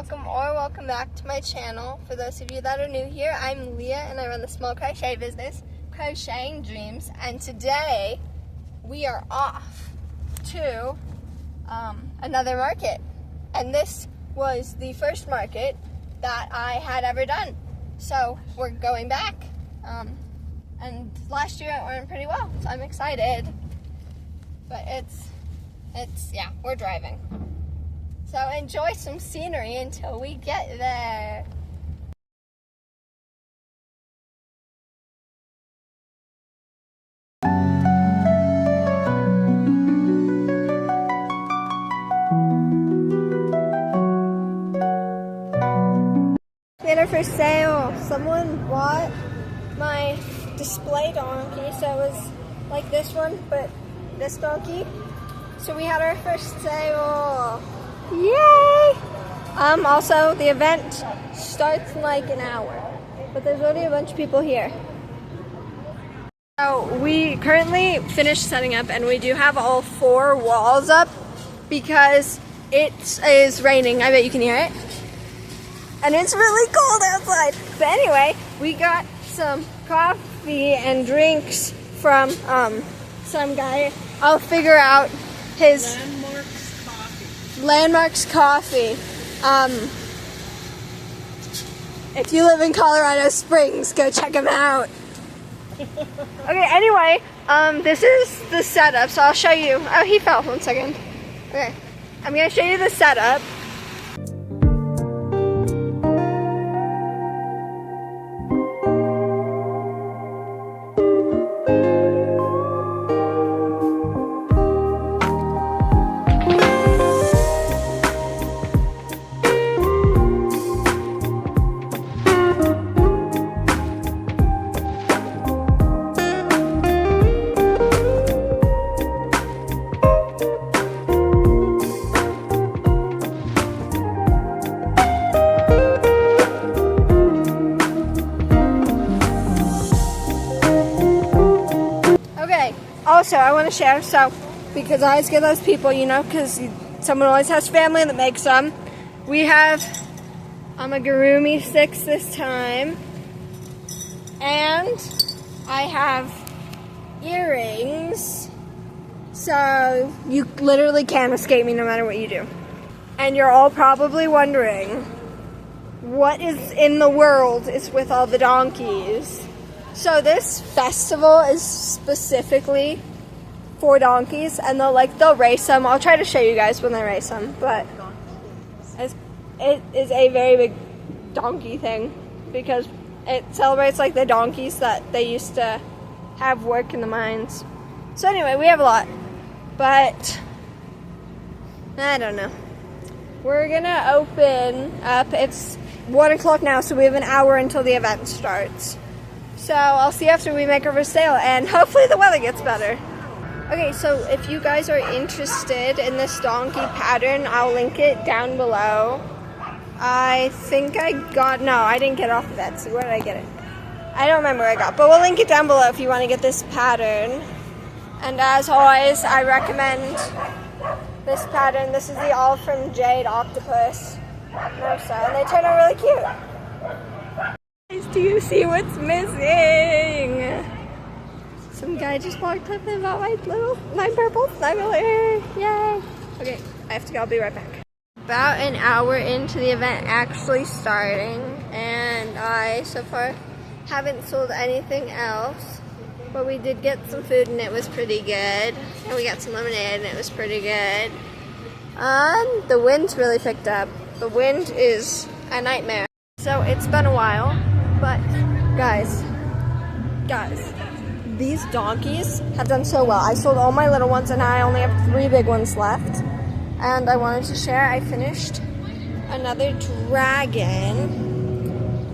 welcome back to my channel. For those of you that are new here, I'm Leah and I run the small crochet business, Crocheting Dreams, and today we are off to another market, and this was the first market that I had ever done, so we're going back, and last year it went pretty well, so I'm excited, but yeah, we're driving. So enjoy some scenery until we get there. Dinner for sale. Someone bought my display donkey, so it was like this one, but this donkey. So we had our first sale. Yay! Also, the event starts in like an hour, but there's already a bunch of people here. So we currently finished setting up, and we do have all 4 walls up because it is raining. I bet you can hear it. And it's really cold outside. But anyway, we got some coffee and drinks from some guy. I'll figure out his Landmarks Coffee. If you live in Colorado Springs, go check him out. Okay, anyway, this is the setup, so I'll show you. Oh, he fell. 1 second. Okay, I'm gonna show you the setup. Also, I want to share, so, because I always get those people, you know, because someone always has family that makes them. We have amigurumi sticks this time, and I have earrings, so you literally can't escape me no matter what you do. And you're all probably wondering, what is in the world is with all the donkeys? So this festival is specifically for donkeys, and they'll race them. I'll try to show you guys when they race them, but it is a very big donkey thing because it celebrates like the donkeys that they used to have work in the mines. So anyway, we have a lot, but I don't know. We're gonna open up. It's 1 o'clock now, so we have an hour until the event starts. So I'll see after we make our first sale, and hopefully the weather gets better. Okay, so if you guys are interested in this donkey pattern, I'll link it down below. I think I didn't get it off of Etsy. Where did I get it? I don't remember where I got, but we'll link it down below if you want to get this pattern. And as always, I recommend this pattern. This is the all from Jade Octopus Mosa, and they turn out really cute. Do you see what's missing? Some guy just walked up and bought my purple snuggler. Yay! Okay, I have to go. I'll be right back. About an hour into the event actually starting, and I so far haven't sold anything else, but we did get some food and it was pretty good. And we got some lemonade and it was pretty good. The wind's really picked up. The wind is a nightmare. So it's been a while. But guys, these donkeys have done so well. I sold all my little ones and I only have 3 big ones left. And I wanted to share, I finished another dragon.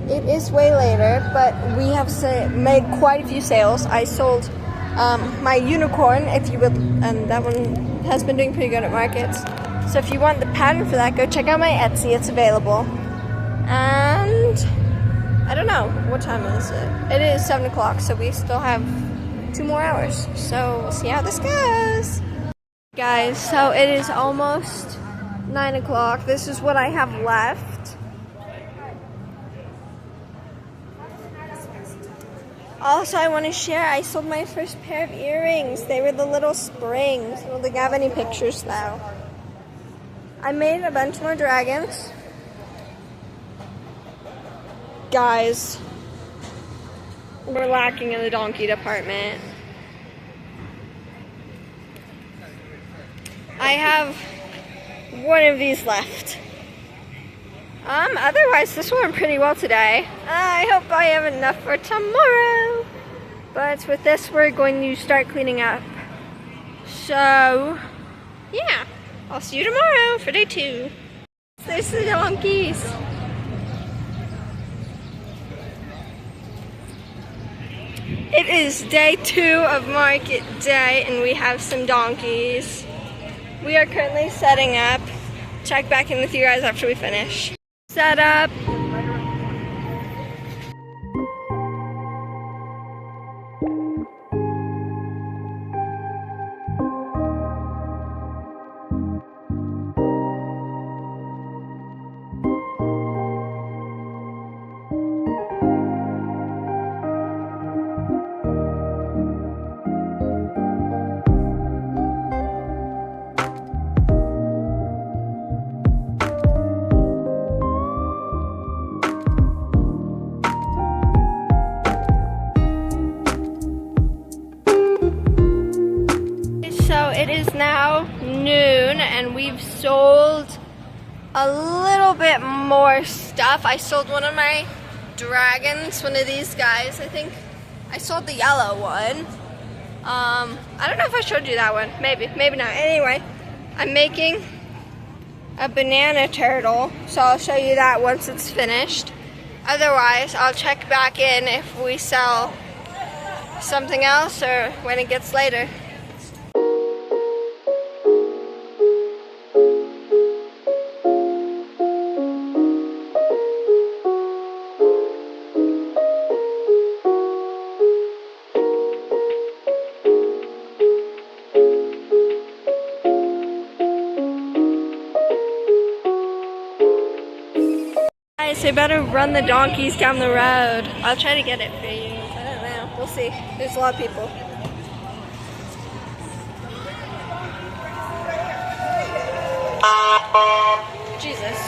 It is way later, but we have made quite a few sales. I sold my unicorn, if you would, and that one has been doing pretty good at markets. So if you want the pattern for that, go check out my Etsy, it's available. And I don't know, what time is it? It is 7 o'clock, so we still have 2 more hours. So we'll see how this goes. Guys, so it is almost 9 o'clock. This is what I have left. Also, I want to share, I sold my first pair of earrings. They were the little springs. I don't think I have any pictures though. I made a bunch more dragons. Guys, we're lacking in the donkey department. I have one of these left. Otherwise this went pretty well today. I hope I have enough for tomorrow. But with this, we're going to start cleaning up. So, yeah. I'll see you tomorrow for day 2. There's the donkeys. It is day 2 of market day and we have some donkeys. We are currently setting up. Check back in with you guys after we finish. Set up. It is now noon and we've sold a little bit more stuff. I sold one of my dragons, one of these guys. I think I sold the yellow one. I don't know if I showed you that one. Maybe not. Anyway, I'm making a banana turtle, so I'll show you that once it's finished. Otherwise, I'll check back in if we sell something else or when it gets later. They better run the donkeys down the road. I'll try to get it for you. I don't know. We'll see. There's a lot of people. Jesus.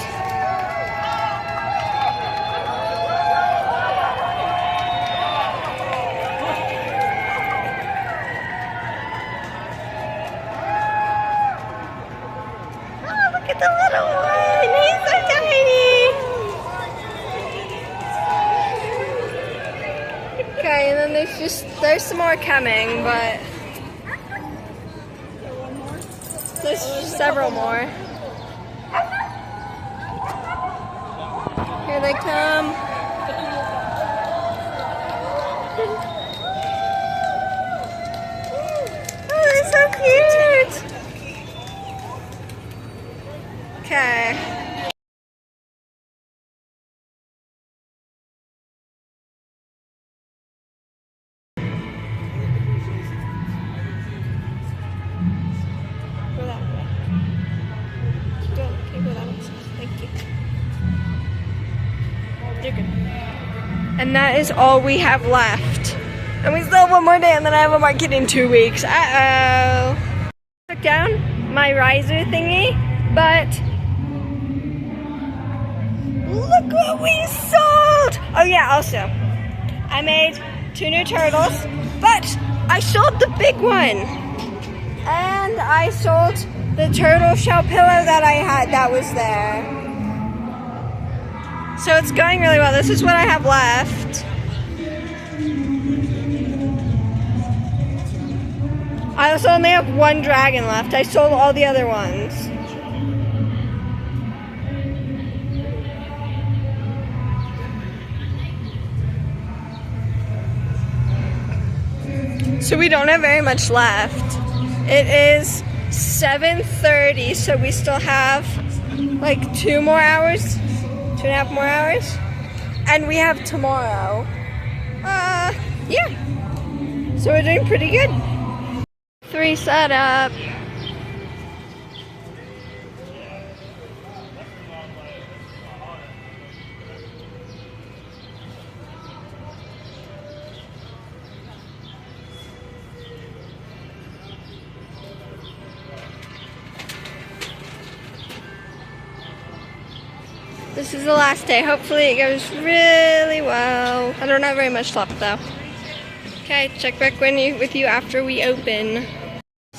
Oh, look at the little one. He's so tiny. Okay, and then there's some more coming, but there's several more. Here they come. Oh, they're so cute. Okay. And that is all we have left. And we still have one more day and then I have a market in 2 weeks. Uh-oh. Took down my riser thingy, but look what we sold! Oh yeah, also, I made 2 new turtles, but I sold the big one. And I sold the turtle shell pillow that I had that was there. So it's going really well. This is what I have left. I also only have 1 dragon left. I sold all the other ones. So we don't have very much left. It is 7:30, so we still have like 2 more hours. 2.5 more hours, and we have tomorrow. Yeah. So we're doing pretty good. 3 setup. This is the last day. Hopefully it goes really well. I don't have very much left though. Okay, check back with you after we open.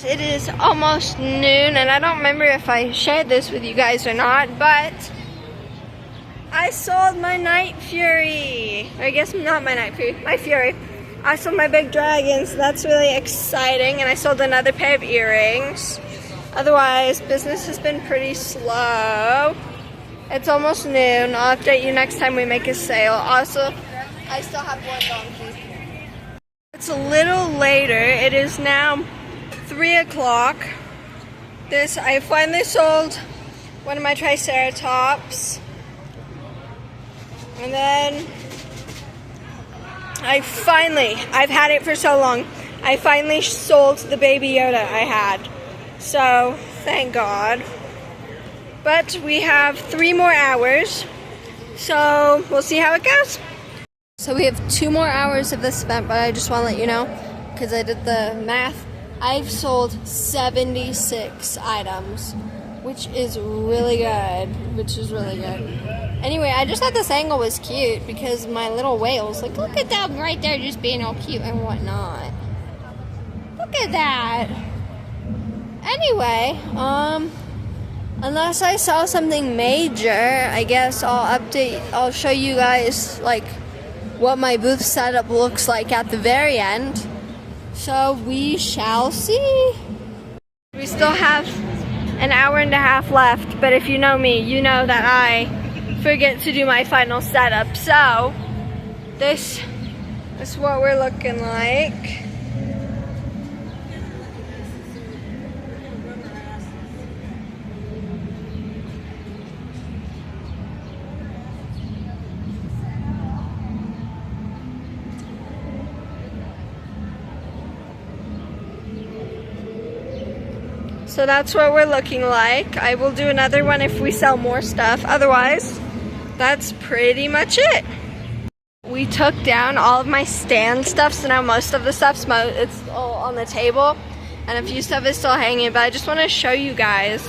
It is almost noon, and I don't remember if I shared this with you guys or not, but I sold my Night Fury. I guess not my Night Fury, my Fury. I sold my big dragon, so that's really exciting, and I sold another pair of earrings. Otherwise, business has been pretty slow. It's almost noon. I'll update you next time we make a sale. Also, I still have one donkey. It's a little later. It is now 3 o'clock. I finally sold one of my Triceratops. And then I've had it for so long, I finally sold the Baby Yoda I had. So, thank God. But we have 3 more hours, so we'll see how it goes. So we have 2 more hours of this event, but I just want to let you know, because I did the math, I've sold 76 items, which is really good, Anyway, I just thought this angle was cute, because my little whales, like, look at them right there just being all cute and whatnot. Look at that. Anyway, unless I saw something major, I guess I'll show you guys, like, what my booth setup looks like at the very end. So we shall see. We still have an hour and a half left, but if you know me, you know that I forget to do my final setup. So this is what we're looking like. So that's what we're looking like. I will do another one if we sell more stuff. Otherwise, that's pretty much it. We took down all of my stand stuff, so now most of the stuff's it's all on the table, and a few stuff is still hanging, but I just want to show you guys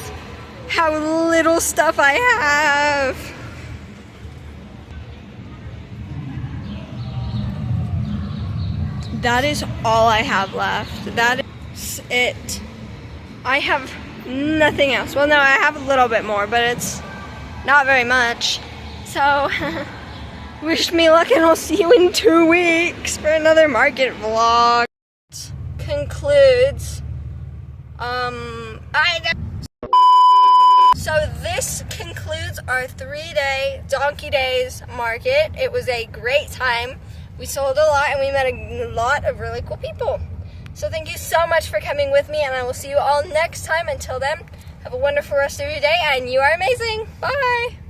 how little stuff I have. That is all I have left. That is it. I have nothing else. Well, no, I have a little bit more, but it's not very much. So, wish me luck, and I'll see you in 2 weeks for another market vlog. Concludes. So this concludes our 3-day Donkey Days market. It was a great time. We sold a lot, and we met a lot of really cool people. So thank you so much for coming with me, and I will see you all next time. Until then, have a wonderful rest of your day, and you are amazing. Bye!